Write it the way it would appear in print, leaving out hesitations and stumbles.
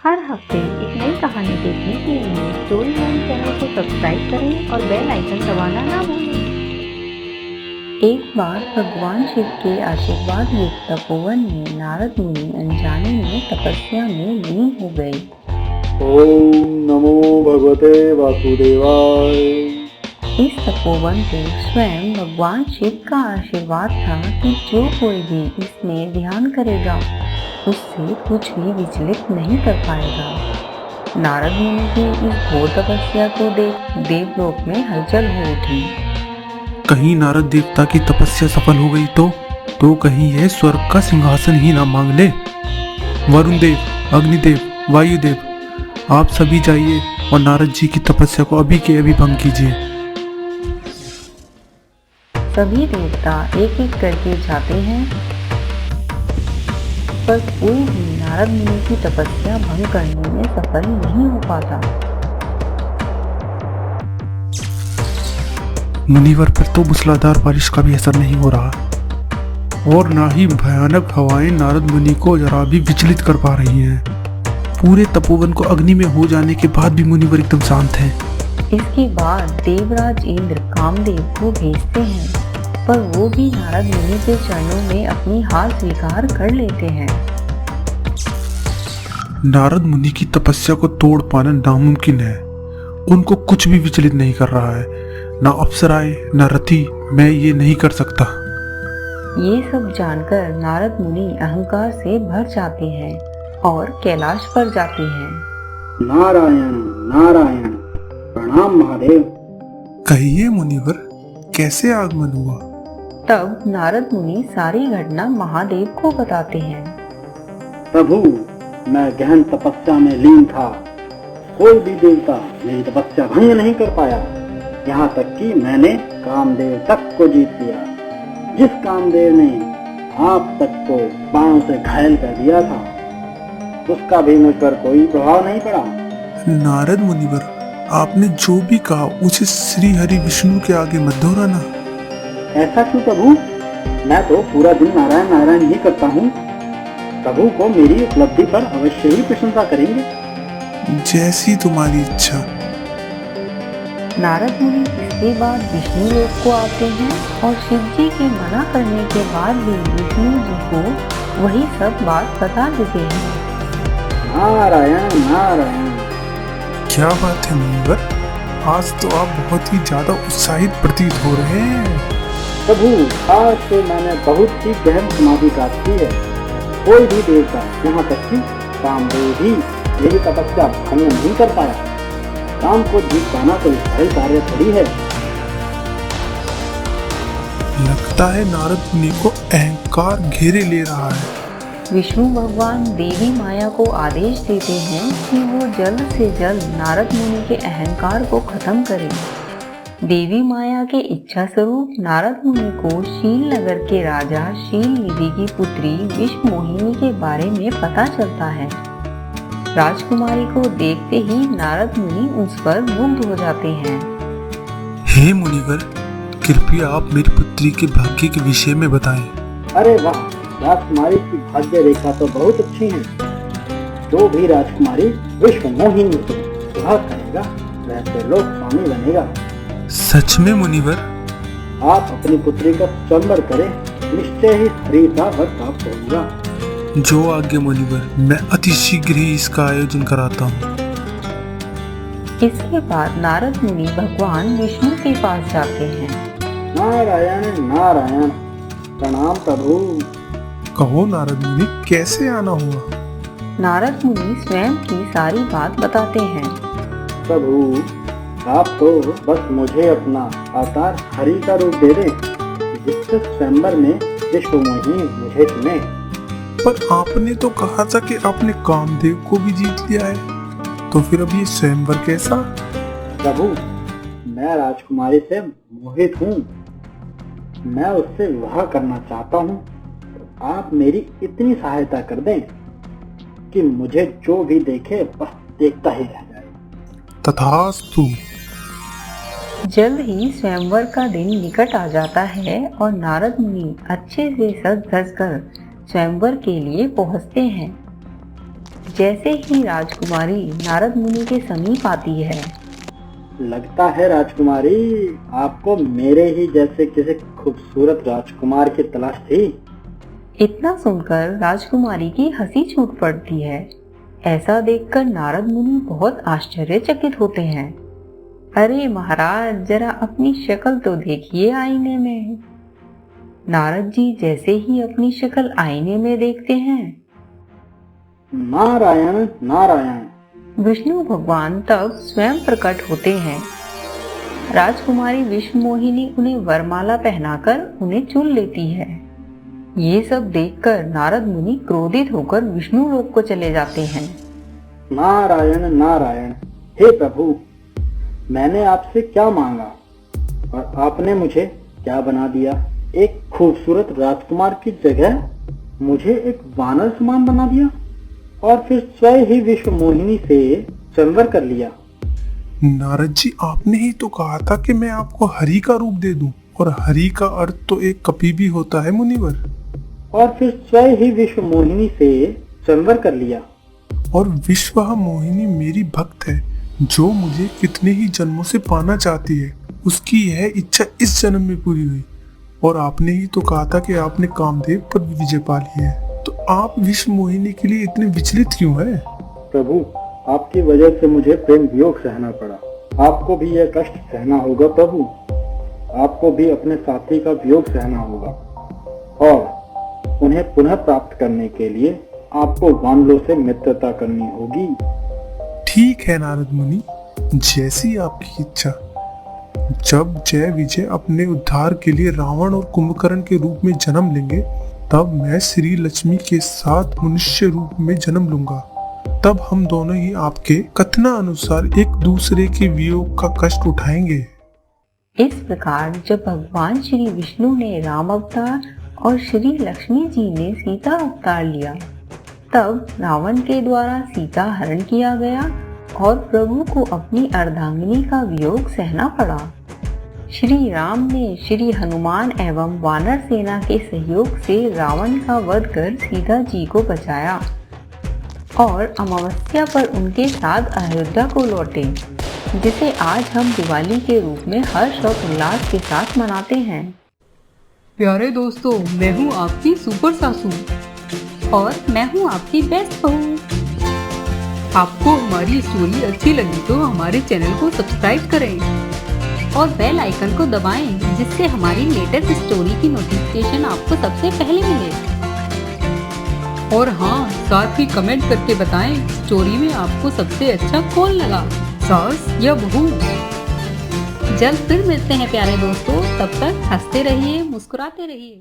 हर हफ्ते एक नई कहानी देखने के लिए स्टोरी लाइन चैनल को सब्सक्राइब करें और बेल आइकन दबाना ना भूलें। एक बार भगवान शिव के आशीर्वाद युक्त तपोवन में नारद मुनि अनजाने में तपस्या में लीन हो गए। ओम नमो भगवते वासुदेवाय। इस तपोवन को स्वयं भगवान शिव का आशीर्वाद था कि जो कोई भी इसमें ध्यान करेगा उससे कुछ भी विचलित नहीं कर पाएगा। नारद मुनि की इस घोर तपस्या को देख देवलोक में हलचल हो उठी। कहीं नारद देवता की तपस्या सफल हो गई तो कहीं यह स्वर्ग का सिंहासन ही ना मांग ले। वरुण देव, अग्निदेव, वायुदेव, आप सभी जाइए और नारद जी की तपस्या को अभी के अभी भंग कीजिए। सभी देवता एक एक करके जाते हैं, पर कोई भी नारद मुनि की तपस्या भंग करने में सफल नहीं हो पाता। मुनिवर पर तो मूसलाधार बारिश का भी असर नहीं हो रहा और ना ही भयानक हवाएं नारद मुनि को जरा भी विचलित कर पा रही हैं। पूरे तपोवन को अग्नि में हो जाने के बाद भी मुनिवर एकदम शांत हैं। इसके बाद देवराज इंद्र कामदेव को भेजते हैं, पर वो भी नारद मुनि के चरणों में अपनी हार स्वीकार कर लेते हैं। नारद मुनि की तपस्या को तोड़ पाना नामुमकिन है। उनको कुछ भी विचलित नहीं कर रहा है, ना अप्सराएं ना रति। मैं ये नहीं कर सकता। ये सब जानकर नारद मुनि अहंकार से भर जाते हैं और कैलाश पर जाते हैं। नारायण नारायण, प्रणाम महादेव। कहिए मुनिवर, कैसे आगमन हुआ? तब नारद मुनि सारी घटना महादेव को बताते हैं। प्रभु, मैं गहन तपस्या में लीन था। कोई भी देवता मेरी तपस्या भंग नहीं कर पाया। यहाँ तक कि मैंने कामदेव तक को जीत लिया। जिस कामदेव ने आप तक को बाणों से घायल कर दिया था, उसका भी मुझ पर कोई प्रभाव नहीं पड़ा। नारद मुनिवर, आपने जो भी कहा उसे श्री हरि विष्णु के आगे मत दोहराना। ऐसा क्यों प्रभु? मैं तो पूरा दिन नारायण नारायण ही करता हूँ। प्रभु को मेरी उपलब्धि पर अवश्य ही प्रशंसा करेंगे। जैसी तुम्हारी इच्छा। नारद मुनि इसके बाद विष्णु लोक को आते हैं और शिव जी के मना करने के बाद भी विष्णु जी को वही सब बात बता देते हैं। नारायण नारायण। क्या बात है मुनिवर, आज तो आप बहुत ही ज्यादा उत्साहित प्रतीत हो रहे हैं। प्रभु, आज से मैंने बहुत ही गहन समाधि प्राप्त की है। कोई भी देवता, यहाँ तक कि कामदेव भी यही तपस्या भंग नहीं कर पाया। काम को जीत पाना कोई भारी कार्य थोड़ी है। लगता है नारद मुनि को अहंकार घेरे ले रहा है। विष्णु भगवान देवी माया को आदेश देते हैं कि वो जल्द से जल्द नारद मुनि के अहंकार को खत्म करें। देवी माया के इच्छा स्वरूप नारद मुनि को शील नगर के राजा शील निधि की पुत्री विश्व मोहिनी के बारे में पता चलता है। राजकुमारी को देखते ही नारद मुनि उस पर मुग्ध हो जाते हैं। हे मुनिवर, कृपया आप मेरी पुत्री के भाग्य के विषय में बताएं। अरे वाह, राजकुमारी की भाग्य रेखा तो बहुत अच्छी है। जो भी राजकुमारी विश्व मोहिनी से विवाह करेगा वह त्रिलोक स्वामी बनेगा। सच में मुनिवर? आप अपनी पुत्री का स्वयंवर करें, निश्चय ही हरि का वर प्राप्त होगा। जो आज्ञा मुनिवर, मैं अति शीघ्र ही इसका आयोजन कराता हूँ। इसके बाद नारद मुनि भगवान विष्णु के पास जाते हैं। नारायण नारायण, प्रणाम प्रभु। कहो नारद मुनि, कैसे आना हुआ? नारद मुनि स्वयं की सारी बात बताते हैं। प्रभु, आप तो बस मुझे अपना अवतार हरि का रूप दे दें, जिससे स्वयंवर में विश्व मोहिनी मुझे चुने। पर आपने तो कहा था कि आपने कामदेव को भी जीत लिया है, तो फिर अब ये स्वयंवर कैसा? प्रभु, मैं राजकुमारी से मोहित हूँ। मैं उससे विवाह करना चाहता हूँ। आप मेरी इतनी सहायता कर दें कि मुझे जो भी देखे बस देखता ही रह जाए। तथास्तु। जल्द ही स्वयंवर का दिन निकट आ जाता है और नारद मुनि अच्छे से सज धज कर स्वयंवर के लिए पहुंचते हैं। जैसे ही राजकुमारी नारद मुनि के समीप आती है, लगता है राजकुमारी आपको मेरे ही जैसे किसी खूबसूरत राजकुमार की तलाश थी। इतना सुनकर राजकुमारी की हंसी छूट पड़ती है। ऐसा देखकर नारद मुनि बहुत आश्चर्यचकित होते हैं। अरे महाराज, जरा अपनी शक्ल तो देखिए आईने में। नारद जी जैसे ही अपनी शक्ल आईने में देखते हैं, नारायण नारायण, विष्णु भगवान तब स्वयं प्रकट होते हैं। राजकुमारी विश्व मोहिनी उन्हें वरमाला पहनाकर उन्हें चुन लेती है। ये सब देखकर नारद मुनि क्रोधित होकर विष्णु लोक को चले जाते हैं। नारायण नारायण, हे प्रभु, मैंने आपसे क्या मांगा और आपने मुझे क्या बना दिया। एक खूबसूरत राजकुमार की जगह मुझे एक वानर समान बना दिया और फिर स्वयं ही विश्व मोहिनी से संवर कर लिया। नारद जी, आपने ही तो कहा था कि मैं आपको हरि का रूप दे दूं, और हरि का अर्थ तो एक कपि भी होता है मुनिवर। और फिर स्वयं ही विश्व मोहिनी से संवर कर लिया। और विश्व मोहिनी मेरी भक्त है, जो मुझे कितने ही जन्मों से पाना चाहती है। उसकी यह इच्छा इस जन्म में पूरी हुई। और आपने ही तो कहा था कि आपने कामदेव पर भी विजय पा ली है, तो आप विश्व मोहिनी के लिए इतने विचलित क्यों हैं? प्रभु, आपकी वजह से मुझे प्रेम वियोग सहना पड़ा। आपको भी यह कष्ट सहना होगा प्रभु। आपको भी अपने साथी का वियोग सहना होगा और उन्हें पुनः प्राप्त करने के लिए आपको वानरों से मित्रता करनी होगी। ठीक है नारद मुनि, जैसी आपकी इच्छा। जब जय विजय अपने उद्धार के लिए रावण और कुंभकर्ण के रूप में जन्म लेंगे, तब मैं श्री लक्ष्मी के साथ मनुष्य रूप में जन्म लूंगा। तब हम दोनों ही आपके कथना अनुसार एक दूसरे के वियोग का कष्ट उठाएंगे। इस प्रकार जब भगवान श्री विष्णु ने राम अवतार और श्री लक्ष्मी जी ने सीता अवतार लिया, तब रावण के द्वारा सीता हरण किया गया और प्रभु को अपनी अर्धांगिनी का वियोग सहना पड़ा। श्री राम ने श्री हनुमान एवं वानर सेना के सहयोग से रावण का वध कर सीता जी को बचाया और अमावस्या पर उनके साथ अयोध्या को लौटे, जिसे आज हम दिवाली के रूप में हर्ष और उल्लास के साथ मनाते हैं। प्यारे दोस्तों, मैं हूँ आपकी सुपर सासू और मैं हूँ आपकी बेस्ट बहू। आपको हमारी स्टोरी अच्छी लगी तो हमारे चैनल को सब्सक्राइब करें और बेल आइकन को दबाएं, जिससे हमारी लेटेस्ट स्टोरी की नोटिफिकेशन आपको सबसे पहले मिले। और हाँ, साथ ही कमेंट करके बताएं स्टोरी में आपको सबसे अच्छा कौन लगा, सास या बहू। जल्द फिर मिलते हैं प्यारे दोस्तों, तब तक हंसते रहिए, मुस्कुराते रहिए।